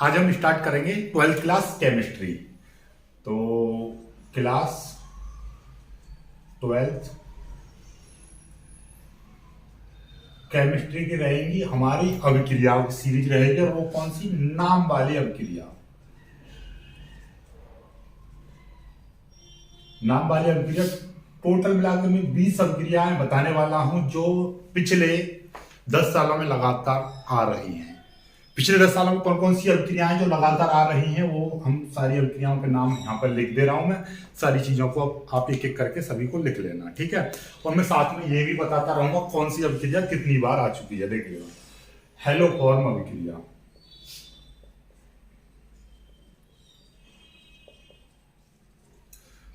आज हम स्टार्ट करेंगे 12th क्लास केमिस्ट्री। तो क्लास 12th केमिस्ट्री की रहेंगी हमारी अभिक्रियाओं की सीरीज रहेगी, और वो कौन सी? नाम वाली अभिक्रिया। नाम वाली अभिक्रिया टोटल मिलाकर मैं 20 अभिक्रियाएं बताने वाला हूं जो पिछले 10 सालों में लगातार आ रही हैं। पिछले 10 सालों में कौन कौन सी अभिक्रियाएं जो लगातार आ रही हैं, वो हम सारी अभिक्रियाओं के नाम यहाँ पर लिख दे रहा हूं। मैं सारी चीजों को आप एक एक करके सभी को लिख लेना, ठीक है। और मैं साथ में ये भी बताता रहूंगा कौन सी अभिक्रिया कितनी बार आ चुकी है। देखिएगा, हेलोफॉर्म अभिक्रिया,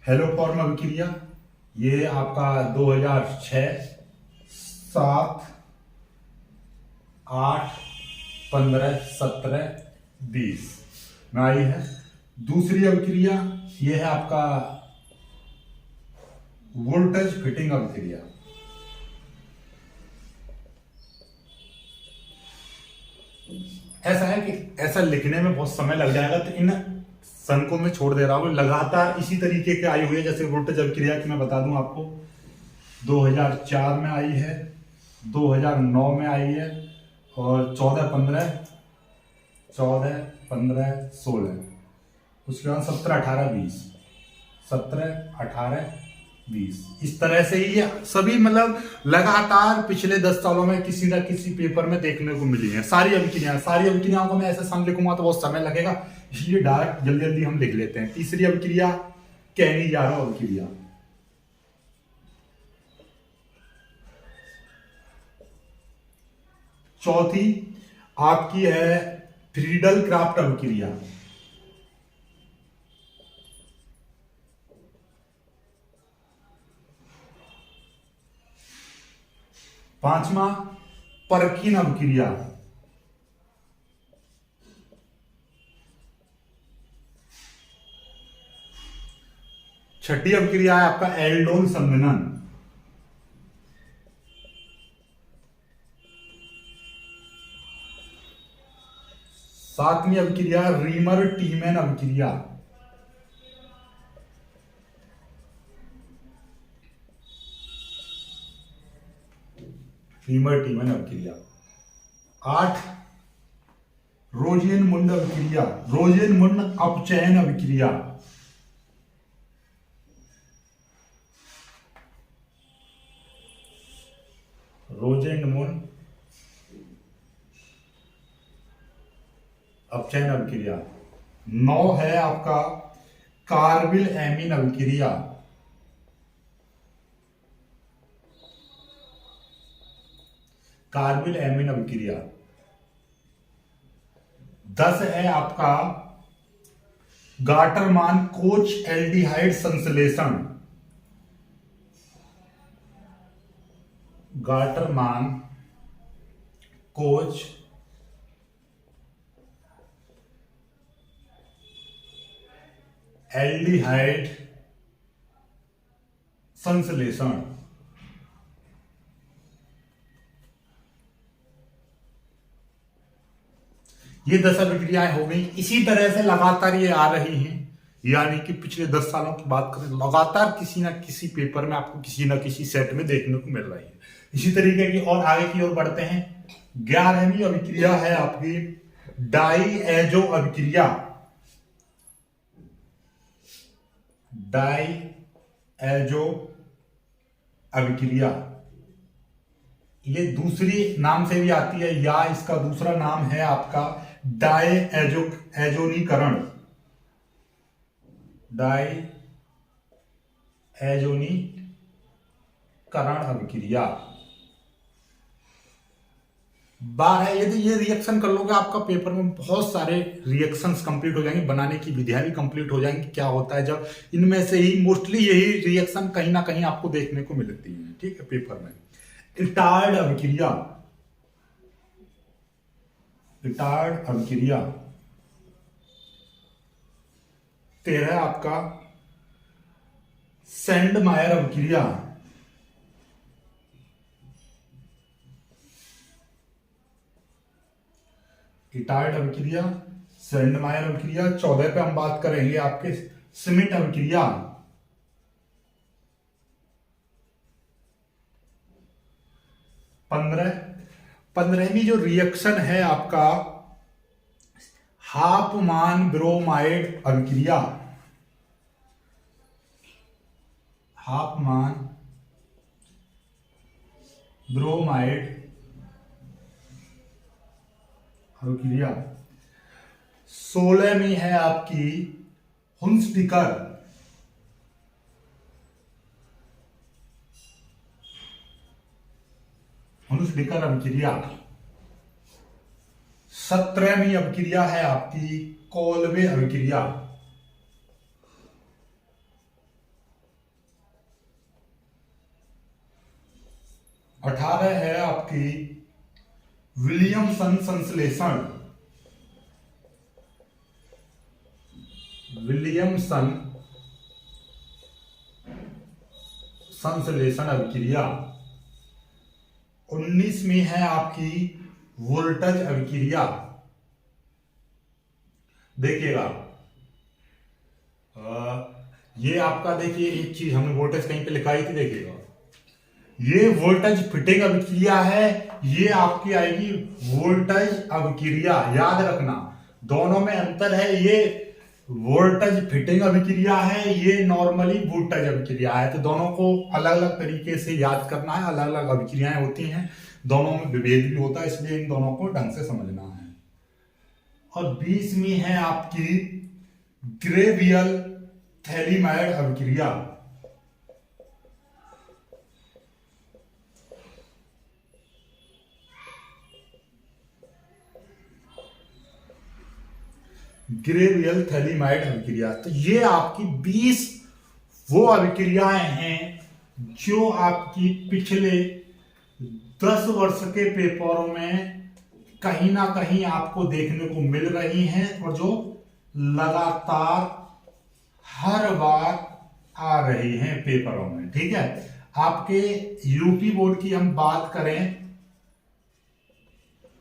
हेलोफॉर्म अभिक्रिया ये आपका 2006, 7, 8, 15, 17, 20 में आई है। दूसरी अभिक्रिया ये है आपका वोल्टेज फिटिंग अभिक्रिया। ऐसा है कि ऐसा लिखने में बहुत समय लग जाएगा, तो इन सन को मैं छोड़ दे रहा हूं। लगातार इसी तरीके के आई हुई है। जैसे वोल्टेज अभिक्रिया की मैं बता दूं आपको, 2004 में आई है, 2009 में आई है, और 14, 15, 16, उसके बाद 17, 18, 20, 17, 18, 20, इस तरह से ही सभी मतलब लगातार पिछले 10 सालों में किसी न किसी पेपर में देखने को मिली है सारी अभिक्रियाओं को मैं ऐसे सम लिखूंगा तो बहुत समय लगेगा, इसलिए डायरेक्ट जल्दी जल्दी हम लिख लेते हैं। तीसरी अभिक्रिया कैनिजारो अभिक्रिया, चौथी आपकी है फ्रीडल क्राफ्ट अभिक्रिया, पांचवा परकिन अभिक्रिया, छठी अभिक्रिया है आपका एल्डोन संघनन, सातवीं अभिक्रिया रीमर टीमैन अभिक्रिया, रीमर टीमैन अभिक्रिया, 8 रोजेनमुंड अभिक्रिया, रोजेनमुंड अपचयन अभिक्रिया, रोजेनमुंड अपचयन अभिक्रिया। 9 है आपका कार्बिल एमीन अभिक्रिया, कार्बिल एमीन अभिक्रिया। 10 है आपका गाटरमान कोच एल्डिहाइड संश्लेषण, गाटरमान कोच एल्डिहाइड संश्लेषण। ये 10 अभिक्रियाएं हो गई। इसी तरह से लगातार ये आ रही हैं, यानी कि पिछले 10 सालों की बात करें, लगातार किसी ना किसी पेपर में आपको किसी ना किसी सेट में देखने को मिल रही है। इसी तरीके की और आगे की ओर बढ़ते हैं। 11वीं अभिक्रिया है आपकी डाईएजो अभिक्रिया, डाईएजो अभिक्रिया। ये दूसरी नाम से भी आती है, या इसका दूसरा नाम है आपका डाईएजोनीकरण, डाईएजोनीकरण अभिक्रिया। 12 यदि ये रिएक्शन कर लोगे, आपका पेपर में बहुत सारे रिएक्शंस कंप्लीट हो जाएंगे, बनाने की विधियां भी कंप्लीट हो जाएंगी। क्या होता है जब इनमें से ही मोस्टली यही रिएक्शन कहीं ना कहीं आपको देखने को मिलती है, ठीक है, पेपर में। इटार्ड अभिक्रिया, इटार्ड अभिक्रिया। 13 आपका सेंडमायर अभिक्रिया, इटार्ड अभिक्रिया, सेंडमायर अभिक्रिया। 14 पे हम बात करेंगे आपके श्मिट अभिक्रिया। 15वीं जो रिएक्शन है आपका हाफमान ब्रोमाइड अभिक्रिया। हाफमान ब्रोमाइड अभिक्रिया। 16वीं है आपकी हुंसडिकर। हुंसडिकर अभिक्रिया। 17वीं अभिक्रिया है आपकी कोल्बे अभिक्रिया। 18 है आपकी विलियमसन संश्लेषण। विलियमसन संश्लेषण अभिक्रिया। 19वीं है आपकी वोल्टेज अभिक्रिया। देखिएगा ये आपका, देखिए एक चीज हमने वोल्टेज कहीं पे लिखाई थी, देखिएगा ये वोल्टेज फिटिंग अभिक्रिया है, ये आपकी आएगी वोल्टेज अभिक्रिया। याद रखना दोनों में अंतर है, ये वोल्टेज फिटिंग अभिक्रिया है, ये नॉर्मली वोल्टेज अभिक्रिया है। तो दोनों को अलग अलग तरीके से याद करना है, अलग अलग अभिक्रियाएं होती हैं, दोनों में विभेद भी होता है, इसलिए इन दोनों को ढंग से समझना है। और 20वीं है आपकी ग्रेवियल थैलीमाइड अभिक्रिया। ग्रेवियल थैलीमाइड अभिक्रिया। तो ये आपकी 20 वो अभिक्रियाएं हैं जो आपकी पिछले 10 वर्ष के पेपरों में कहीं ना कहीं आपको देखने को मिल रही हैं और जो लगातार हर बार आ रही हैं पेपरों में। ठीक है, आपके यूपी बोर्ड की हम बात करें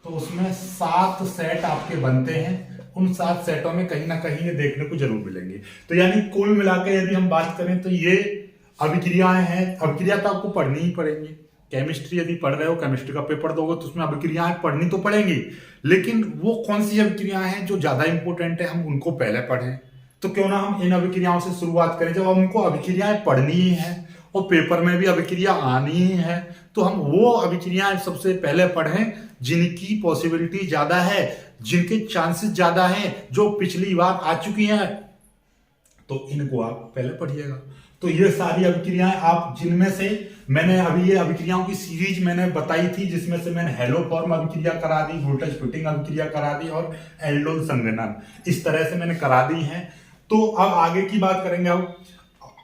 तो उसमें 7 सेट आपके बनते हैं, उन 7 सेटों में कहीं ना कहीं ये देखने को जरूर मिलेंगे। तो यानी कुल मिलाकर यदि हम बात करें तो ये अभिक्रियाएं हैं। अभिक्रिया तो आपको पढ़नी ही पड़ेंगी। केमिस्ट्री यदि पढ़ रहे हो, केमिस्ट्री का पेपर दोगे तो उसमें अभिक्रियाएं पढ़नी तो पड़ेंगी, लेकिन वो कौन सी अभिक्रियाएं हैं जो ज्यादा इंपॉर्टेंट है, हम उनको पहले पढ़ें। तो क्यों ना हम इन अभिक्रियाओं से शुरुआत करें। जब हमको अभिक्रियाएं पढ़नी ही है और पेपर में भी अभिक्रिया आनी ही है, तो हम वो अभिक्रियाएं सबसे पहले पढ़ें जिनकी पॉसिबिलिटी ज्यादा है, जिनके चांसेस ज्यादा हैं, जो पिछली बार आ चुकी हैं, तो इनको आप पहले पढ़िएगा। तो ये सारी अभिक्रियाएं आप, जिनमें से मैंने अभी ये अभिक्रियाओं की सीरीज मैंने बताई थी, जिसमें से मैंने हेलोफॉर्म अभिक्रिया करा दी, वोल्टेज फिटिंग अभिक्रिया करा दी और एल्डोल संघनन, इस तरह से मैंने करा दी है। तो अब आगे की बात करेंगे।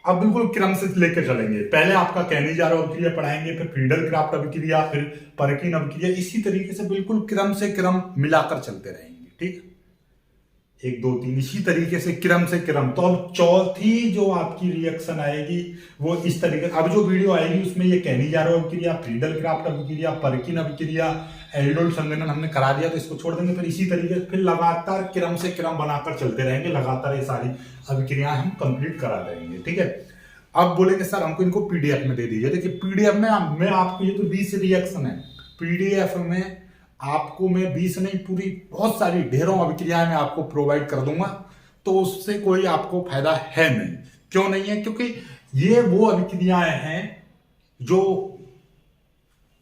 अब बिल्कुल क्रम से लेकर चलेंगे। पहले आपका कैनिजारो अभिक्रिया पढ़ाएंगे, फिर फ्रीडल क्राफ्ट अभिक्रिया, फिर परकिन अभिक्रिया, इसी तरीके से बिल्कुल क्रम से क्रम मिलाकर चलते रहेंगे। ठीक, 1 2 3 इसी तरीके से क्रम से क्रम। तो अब चौथी जो आपकी रिएक्शन आएगी वो इस तरीके, अब जो वीडियो आएगी उसमें ये कैनिजारो अभिक्रिया, फ्रीडल क्राफ्ट अभिक्रिया, परकिन अभिक्रिया, एल्डोल संघनन हमने करा दिया, तो इसको छोड़ देंगे। फिर इसी तरीके से फिर लगातार क्रम से क्रम बनाकर चलते रहेंगे, लगातार ये सारी अभिक्रियाएं हम कंप्लीट करा देंगे। ठीक है, अब बोलेंगे सर हमको इनको पीडीएफ में दे दीजिए। देखिए पीडीएफ में मैं आपको, ये तो 20 रिएक्शन है, पीडीएफ में आपको मैं 20 नहीं, पूरी बहुत सारी ढेरों अभिक्रियाएं मैं आपको प्रोवाइड कर दूंगा। तो उससे कोई आपको फायदा है नहीं। क्यों नहीं है? क्योंकि ये वो अभिक्रियाएं हैं जो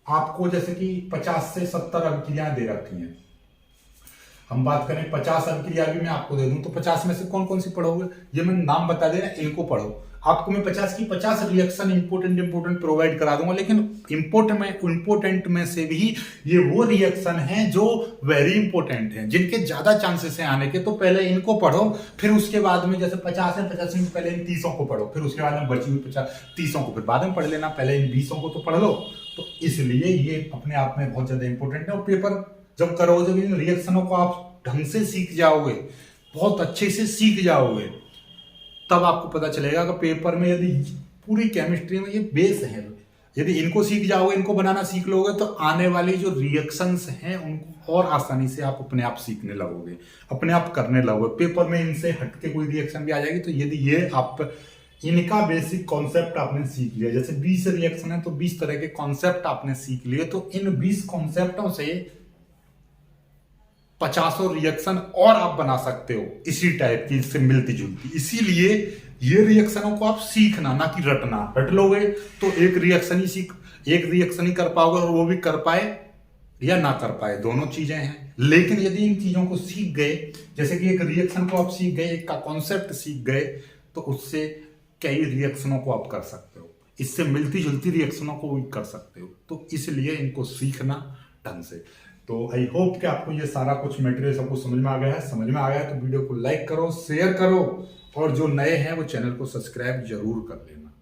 आपको जैसे कि 50 से 70 अभिक्रियाएं दे रखी हैं। हम बात करें 50 अभिक्रिया भी मैं आपको दे दूं तो 50 में से कौन कौन सी पढ़ोगे, ये मैं नाम बता दे रहा, इनको पढ़ो। आपको मैं 50 की 50 रिएक्शन इंपोर्टेंट प्रोवाइड करा दूंगा, लेकिन इंपोर्टेंट में से भी ये वो रिएक्शन हैं जो वेरी इंपोर्टेंट हैं, जिनके ज्यादा चांसेस हैं आने के। तो पहले इनको पढ़ो, फिर उसके बाद में जैसे 50 है, 50 में पहले इन 30 को पढ़ो, फिर उसके बाद में बची हुई 30 को फिर बाद में पढ़ लेना, पहले इन 20 को तो पढ़ लो। तो इसलिए ये अपने आप में बहुत ज्यादा इंपॉर्टेंट है। और पेपर जब करोगे, जब इन रिएक्शनों को आप ढंग से सीख जाओगे, बहुत अच्छे से सीख जाओगे, तब आपको पता चलेगा कि पेपर में यदि पूरी केमिस्ट्री में ये बेस है। यदि इनको सीख जाओगे, इनको बनाना सीख लोगे, तो आने वाली जो रिएक्शंस हैं उनको और आसानी से आप अपने आप सीखने लगोगे, अपने आप करने लगोगे। पेपर में इनसे हटके कोई रिएक्शन भी आ जाएगी, तो यदि ये आप इनका बेसिक कॉन्सेप्ट आपने सीख लिया, जैसे 20 रिएक्शन है तो 20 तरह के कॉन्सेप्ट आपने सीख लिए, तो इन 20 कॉन्सेप्टों से 50 रिएक्शन और आप बना सकते हो इसी टाइप की, इससे मिलती जुलती। इसीलिए ये रिएक्शनों को आप सीखना, ना कि रटना। रट लोगे तो एक रिएक्शन ही कर पाओगे, और वो भी कर पाए या ना कर पाए, दोनों चीजें हैं। लेकिन यदि इन चीजों को सीख गए, जैसे कि एक रिएक्शन को आप सीख गए, एक का कॉन्सेप्ट सीख गए, तो उससे कई रिएक्शनों को आप कर सकते हो, इससे मिलती जुलती रिएक्शनों को भी कर सकते हो। तो इसलिए इनको सीखना ढंग से। तो आई होप कि आपको ये सारा कुछ मटेरियल सब कुछ समझ में आ गया है। समझ में आ गया तो वीडियो को लाइक करो, शेयर करो, और जो नए हैं वो चैनल को सब्सक्राइब जरूर कर लेना।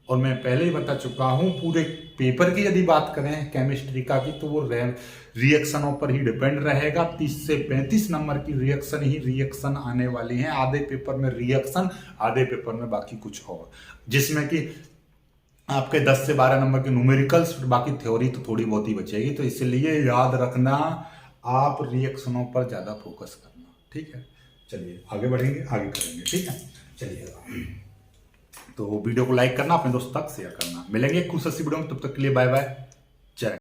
और मैं पहले ही बता चुका हूं, पूरे पेपर की यदि बात करें केमिस्ट्री का की, तो वो रिएक्शनों पर ही डिपेंड रहेगा। 30 से 35 नंबर की रिएक्शन आने वाली हैं। आधे पेपर में रिएक्शन, आधे पेपर में बाकी कुछ और, जिसमें कि आपके 10 से 12 नंबर के न्यूमेरिकल्स, बाकी थ्योरी तो थोड़ी बहुत ही बचेगी। तो इसलिए याद रखना, आप रिएक्शनों पर ज्यादा फोकस करना, ठीक है। चलिए आगे बढ़ेंगे, आगे करेंगे, ठीक है। चलिए, तो वीडियो को लाइक करना, अपने दोस्त तक शेयर करना। मिलेंगे कुछ अच्छी वीडियो में, तब तक के लिए बाय बाय।